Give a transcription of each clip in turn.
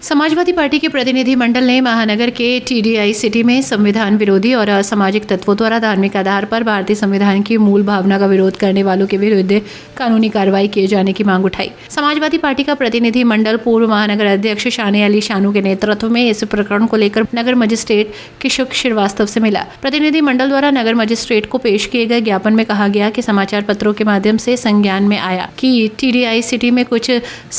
Samajwadi party के प्रतिनिधि मंडल ने महानगर के टीडीआई सिटी में संविधान विरोधी और असामाजिक तत्वों द्वारा धार्मिक आधार पर भारतीय संविधान की मूल भावना का विरोध करने वालों के विरुद्ध कानूनी कार्रवाई किए जाने की मांग उठाई। समाजवादी पार्टी का प्रतिनिधि मंडल पूर्व महानगर अध्यक्ष शाने अली शानू के नेतृत्व में इस प्रकरण को लेकर नगर मजिस्ट्रेट किशोर श्रीवास्तव से मिला। प्रतिनिधि मंडल द्वारा नगर मजिस्ट्रेट को पेश किए गए ज्ञापन में कहा गया कि समाचार पत्रों के माध्यम से संज्ञान में आया कि टीडीआई सिटी में कुछ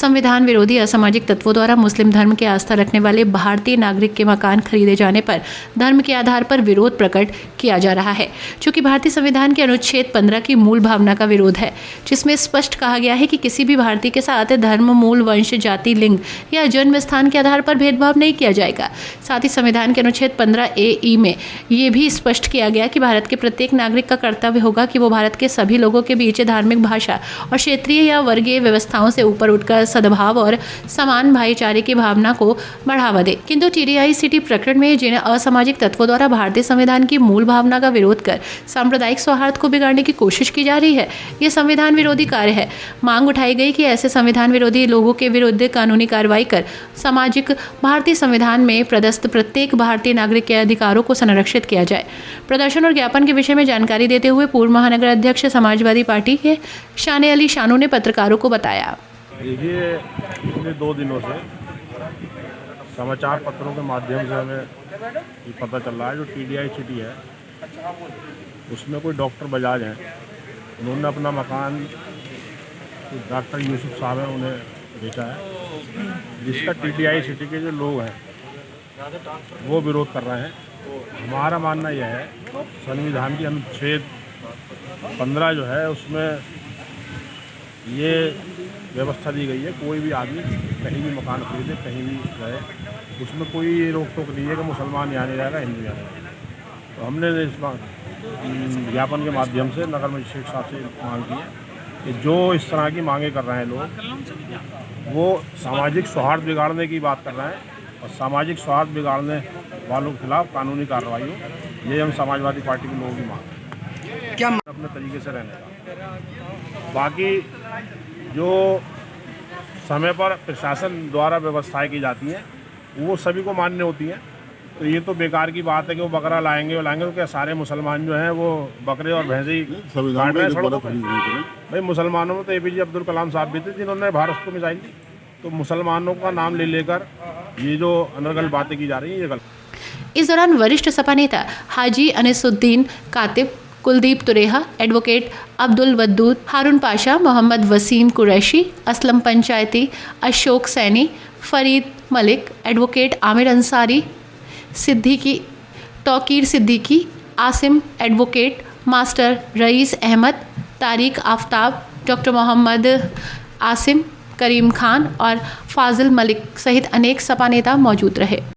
संविधान विरोधी असामाजिक तत्वों द्वारा मुस्लिम धर्म की आस्था रखने वाले भारतीय नागरिक के मकान खरीदे जाने पर धर्म के आधार पर विरोध प्रकट किया जा रहा है, जो कि भारतीय संविधान के अनुच्छेद 15 की मूल भावना का विरोध है, जिसमें स्पष्ट कहा गया है कि किसी भी भारतीय के साथ धर्म, मूल, वंश, जाति, लिंग या जन्म स्थान के आधार पर भेदभाव नहीं किया जाएगा। साथ ही संविधान के अनुच्छेद 15A में ये भी स्पष्ट किया गया कि भारत के प्रत्येक नागरिक का कर्तव्य होगा कि वो भारत के सभी लोगों के बीच धार्मिक, भाषा और क्षेत्रीय या वर्गीय व्यवस्थाओं से ऊपर उठकर सद्भाव और समान भाईचारे की भावना को बढ़ावा दे। किंतु टीडीआई सिटी प्रकरण में जिन असामाजिक तत्वों द्वारा भारतीय संविधान की मूल भावना का विरोध कर सांप्रदायिक सौहार्द को बिगाड़ने की कोशिश की जा रही है, ये संविधान विरोधी कार्य है। मांग उठाई गई कि ऐसे संविधान विरोधी लोगों के विरुद्ध कानूनी कार्रवाई कर सामाजिक भारतीय संविधान में प्रदत्त प्रत्येक भारतीय नागरिक के अधिकारों को संरक्षित किया जाए। प्रदर्शन और ज्ञापन के विषय में जानकारी देते हुए पूर्व महानगर अध्यक्ष समाजवादी पार्टी के शाने अली शानू ने पत्रकारों को बताया। देखिए, पिछले 2 दिनों से समाचार पत्रों के माध्यम से हमें ये पता चल रहा है जो टीडीआई सिटी है उसमें कोई डॉक्टर बजाज हैं, उन्होंने अपना मकान डॉक्टर यूसुफ साहब हैं उन्हें बेचा है, जिसका टीडीआई सिटी के जो लोग हैं वो विरोध कर रहे हैं। हमारा मानना यह है संविधान की अनुच्छेद 15 जो है उसमें ये व्यवस्था दी गई है, कोई भी आदमी कहीं भी मकान खरीदे, कहीं भी रहे, उसमें कोई रोक टोक नहीं है कि मुसलमान यहाँ नहीं जाएगा, हिंदू यहाँ जाएगा। तो हमने इस ज्ञापन के माध्यम से नगर मजिस्ट्रेट साहब से मांग की है कि जो इस तरह की मांगे कर रहे हैं लोग, वो सामाजिक सौहार्द बिगाड़ने की बात कर रहे हैं और सामाजिक सौहार्द बिगाड़ने वालों के खिलाफ कानूनी कार्रवाई हो, ये हम समाजवादी पार्टी के लोगों की मांग है। क्या अपने तरीके से रहने का, बाकी जो समय पर प्रशासन द्वारा व्यवस्थाएं की जाती हैं वो सभी को मान्य होती हैं। तो ये तो बेकार की बात है कि वो बकरा लाएंगे तो क्या सारे मुसलमान जो हैं वो बकरे और भैंसे ही काट रहे हैं सड़कों पर? भाई मुसलमानों में तो APJ अब्दुल कलाम साहब भी थे जिन्होंने भारत को मिसाइल दी। तो मुसलमानों का नाम ले लेकर ये जो अनर्गल बातें की जा रही हैं ये गलत। इस दौरान वरिष्ठ सपा नेता Haji Anisuddin Katib, Kuldeep Tureha, advocate Abdul Wadood, Haroon Pasha, Mohammad Waseem Qureshi, Aslam Panchayati, Ashok Saini, Farid Malik, advocate Aamir Ansari, Siddiqui, Tauqeer Siddiqui, Asim, advocate master Rais Ahmad, Tariq Aftab, doctor Mohammad Asim, Karim Khan और फाजिल मलिक सहित अनेक सपा नेता मौजूद रहे।